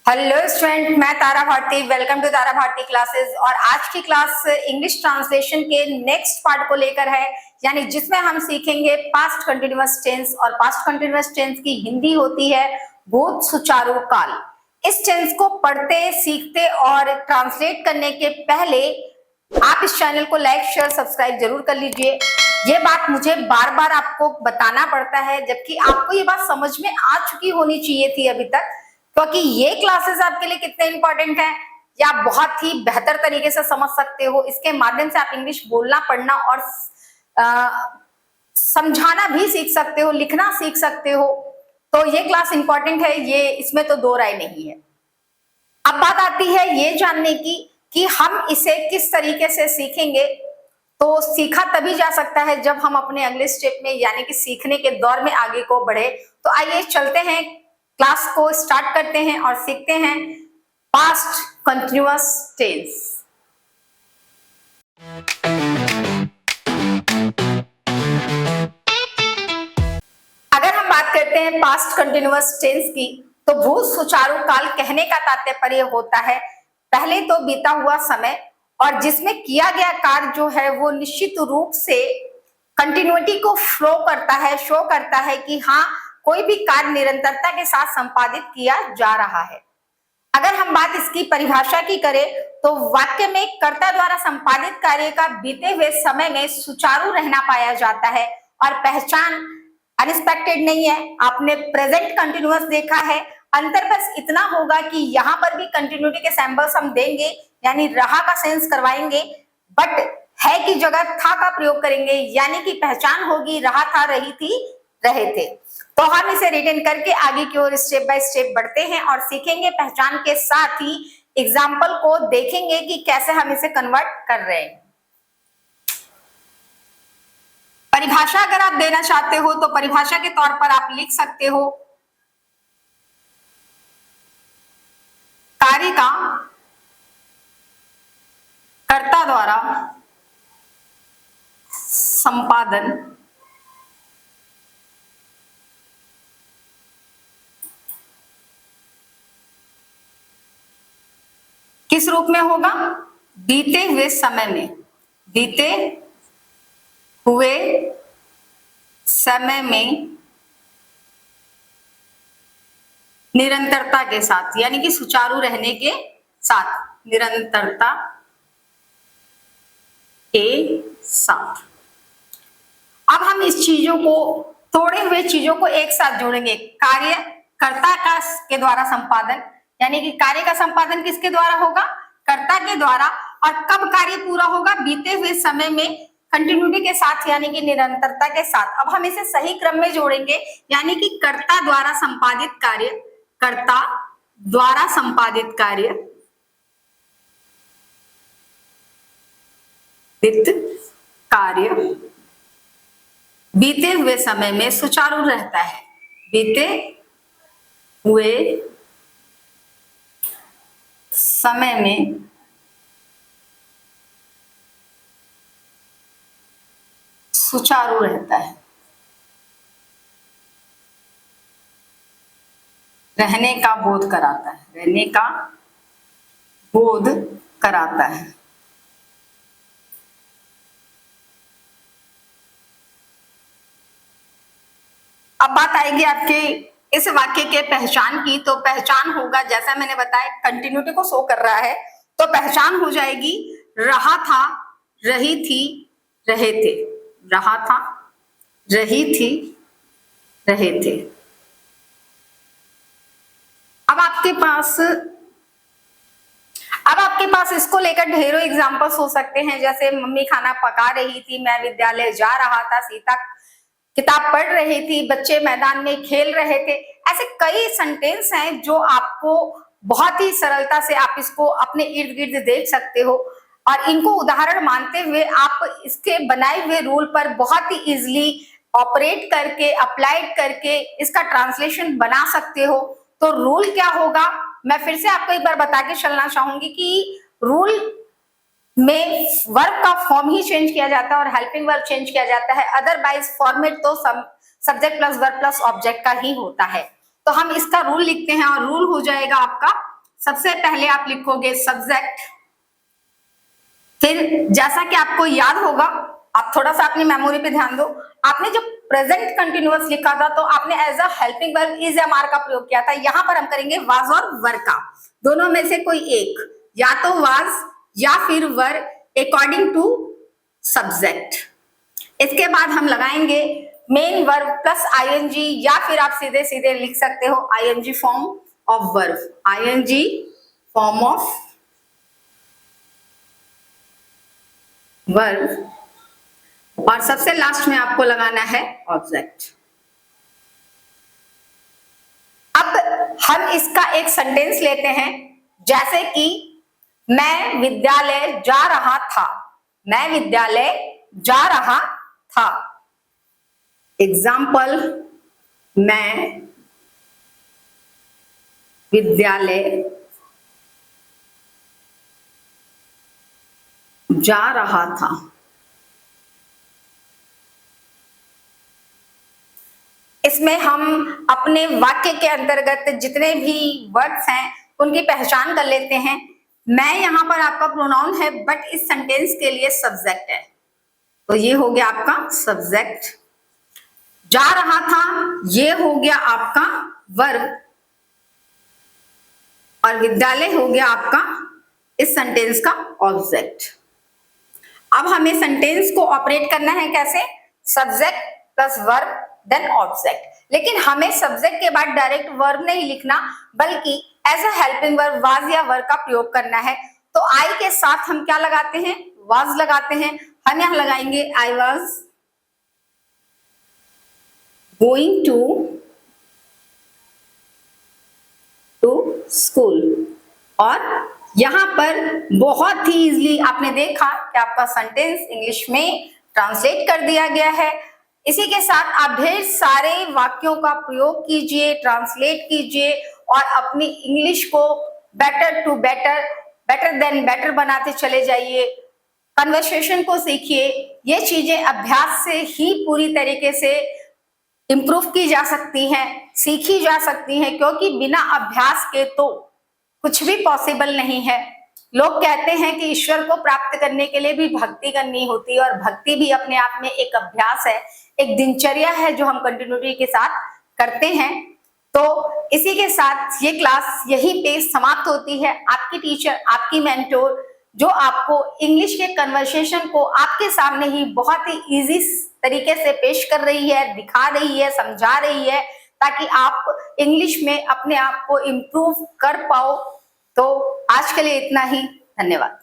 Hello student, मैं Tara Bharti. Welcome to Tara Bharti classes. और आज की क्लास इंग्लिश ट्रांसलेशन के नेक्स्ट पार्ट को लेकर है, यानी जिसमें हम सीखेंगे पास्ट कंटिन्यूअस टेंस। और पास्ट कंटिन्यूअस टेंस की हिंदी होती है भूत सुचारू काल। इस टेंस को पढ़ते, सीखते और ट्रांसलेट करने के पहले आप इस चैनल को लाइक, शेयर, सब्सक्राइब जरूर कर लीजिए। ये बात मुझे बार बार आपको बताना पड़ता है, जबकि आपको ये बात समझ में आ चुकी होनी चाहिए थी अभी तक, क्योंकि ये क्लासेस आपके लिए कितने इंपॉर्टेंट हैं या बहुत ही बेहतर तरीके से समझ सकते हो। इसके माध्यम से आप इंग्लिश बोलना, पढ़ना और समझाना भी सीख सकते हो, लिखना सीख सकते हो। तो ये क्लास इंपॉर्टेंट है, ये इसमें तो दो राय नहीं है। अब बात आती है ये जानने की कि हम इसे किस तरीके से सीखेंगे। तो सीखा तभी जा सकता है जब हम अपने अगले स्टेप में, यानी कि सीखने के दौर में आगे को बढ़े। तो आइए चलते हैं, क्लास को स्टार्ट करते हैं और सीखते हैं पास्ट कंटिन्यूअस टेंस। अगर हम बात करते हैं पास्ट कंटिन्यूअस टेंस की, तो भूत सुचारू काल कहने का तात्पर्य होता है पहले तो बीता हुआ समय, और जिसमें किया गया कार्य जो है वो निश्चित रूप से कंटिन्यूटी को फ्लो करता है, शो करता है कि हाँ, कोई भी कार्य निरंतरता के साथ संपादित किया जा रहा है। अगर हम बात इसकी परिभाषा की करें तो वाक्य में कर्ता द्वारा संपादित कार्य का बीते हुए समय में सुचारू रहना पाया जाता है। और पहचान अनएक्सपेक्टेड नहीं है। आपने प्रेजेंट कंटिन्यूअस देखा है, अंतर बस इतना होगा कि यहाँ पर भी कंटिन्यूटी के सिंबल्स हम देंगे, यानी रहा का सेंस करवाएंगे, बट है की जगह था का प्रयोग करेंगे, यानी कि पहचान होगी रहा था, रही थी, रहे थे। तो हम इसे रिटेन करके आगे की ओर स्टेप बाय स्टेप बढ़ते हैं और सीखेंगे। पहचान के साथ ही एग्जाम्पल को देखेंगे कि कैसे हम इसे कन्वर्ट कर रहे हैं। परिभाषा अगर आप देना चाहते हो तो परिभाषा के तौर पर आप लिख सकते हो कार्य का कर्ता द्वारा संपादन किस रूप में होगा? बीते हुए समय में, बीते हुए समय में निरंतरता के साथ, यानी कि सुचारू रहने के साथ, निरंतरता के साथ। अब हम इस चीजों को, तोड़े हुए चीजों को एक साथ जोड़ेंगे। कार्य कर्ता का के द्वारा संपादन, यानी कि कार्य का संपादन किसके द्वारा होगा? कर्ता के द्वारा। और कब कार्य पूरा होगा? बीते हुए समय में कंटिन्यूटी के साथ, यानी कि निरंतरता के साथ। अब हम इसे सही क्रम में जोड़ेंगे, यानी कि कर्ता द्वारा संपादित कार्य, कर्ता द्वारा संपादित कार्य वित्त कार्य बीते हुए समय में सुचारू रहता है। बीते हुए समय में सुचारू रहता है, रहने का बोध कराता है, रहने का बोध कराता है। अब बात आएगी आपके इस वाक्य के पहचान की। तो पहचान होगा, जैसा मैंने बताया, कंटिन्यूटी को शो कर रहा है, तो पहचान हो जाएगी रहा था, रही थी, रहे थे। रहा था, रही थी, रहे थे। अब आपके पास इसको लेकर ढेरों एग्जांपल्स हो सकते हैं, जैसे मम्मी खाना पका रही थी, मैं विद्यालय जा रहा था, सीता किताब पढ़ रही थी, बच्चे मैदान में खेल रहे थे। ऐसे कई सेंटेंस हैं जो आपको बहुत ही सरलता से आप इसको अपने इर्द गिर्द देख सकते हो, और इनको उदाहरण मानते हुए आप इसके बनाए हुए रूल पर बहुत ही इजीली ऑपरेट करके, अप्लाइड करके इसका ट्रांसलेशन बना सकते हो। तो रूल क्या होगा, मैं फिर से आपको एक बार बता के चलना चाहूंगी कि रूल में वर्ब का फॉर्म ही चेंज किया जाता है और हेल्पिंग वर्ब चेंज किया जाता है, अदरवाइज फॉर्मेट तो subject plus verb plus object का ही होता है। तो हम इसका रूल लिखते हैं और रूल हो जाएगा आपका सबसे पहले आप लिखोगे सब्जेक्ट, फिर जैसा कि आपको याद होगा, आप थोड़ा सा अपनी मेमोरी पे ध्यान दो, आपने जब प्रेजेंट कंटिन्यूअस लिखा था तो आपने as a helping verb is am are का प्रयोग किया था। यहां पर हम करेंगे वाज और वर का, दोनों में से कोई एक, या तो वाज या फिर वर अकॉर्डिंग टू सब्जेक्ट। इसके बाद हम लगाएंगे मेन वर्ब प्लस आईएनजी, या फिर आप सीधे सीधे लिख सकते हो ING form of verb, ING form of verb, और सबसे लास्ट में आपको लगाना है ऑब्जेक्ट। अब हम इसका एक सेंटेंस लेते हैं, जैसे कि मैं विद्यालय जा रहा था, मैं विद्यालय जा रहा था। एग्जाम्पल, मैं विद्यालय जा रहा था। इसमें हम अपने वाक्य के अंतर्गत जितने भी वर्ड्स हैं उनकी पहचान कर लेते हैं। मैं यहां पर आपका प्रोनाउन है, बट इस सेंटेंस के लिए सब्जेक्ट है, तो ये हो गया आपका सब्जेक्ट। जा रहा था ये हो गया आपका वर्ब, और विद्यालय हो गया आपका इस सेंटेंस का ऑब्जेक्ट। अब हमें सेंटेंस को ऑपरेट करना है कैसे, subject plus verb then object. लेकिन हमें सब्जेक्ट के बाद डायरेक्ट वर्ब नहीं लिखना, बल्कि as a helping verb was या वर का प्रयोग करना है। तो आई के साथ हम क्या लगाते हैं, वाज लगाते हैं। हम यहां लगाएंगे I was going to school, और यहां पर बहुत ही इजीली आपने देखा कि आपका सेंटेंस इंग्लिश में ट्रांसलेट कर दिया गया है। इसी के साथ आप ढेर सारे वाक्यों का प्रयोग कीजिए, ट्रांसलेट कीजिए, और अपनी इंग्लिश को better to better, better than better बनाते चले जाइए। कन्वर्सेशन को सीखिए। ये चीजें अभ्यास से ही पूरी तरीके से इम्प्रूव की जा सकती हैं, सीखी जा सकती हैं, क्योंकि बिना अभ्यास के तो कुछ भी पॉसिबल नहीं है। लोग कहते हैं कि ईश्वर को प्राप्त करने के लिए भी भक्ति करनी होती है, और भक्ति भी अपने आप में एक अभ्यास है, एक दिनचर्या है जो हम कंटिन्यूटी के साथ करते हैं। तो इसी के साथ ये क्लास यहीं पे समाप्त होती है। आपकी टीचर, आपकी मेंटोर, जो आपको इंग्लिश के कन्वर्सेशन को आपके सामने ही बहुत ही इजी तरीके से पेश कर रही है, दिखा रही है, समझा रही है, ताकि आप इंग्लिश में अपने आप को इम्प्रूव कर पाओ। तो आज के लिए इतना ही, धन्यवाद।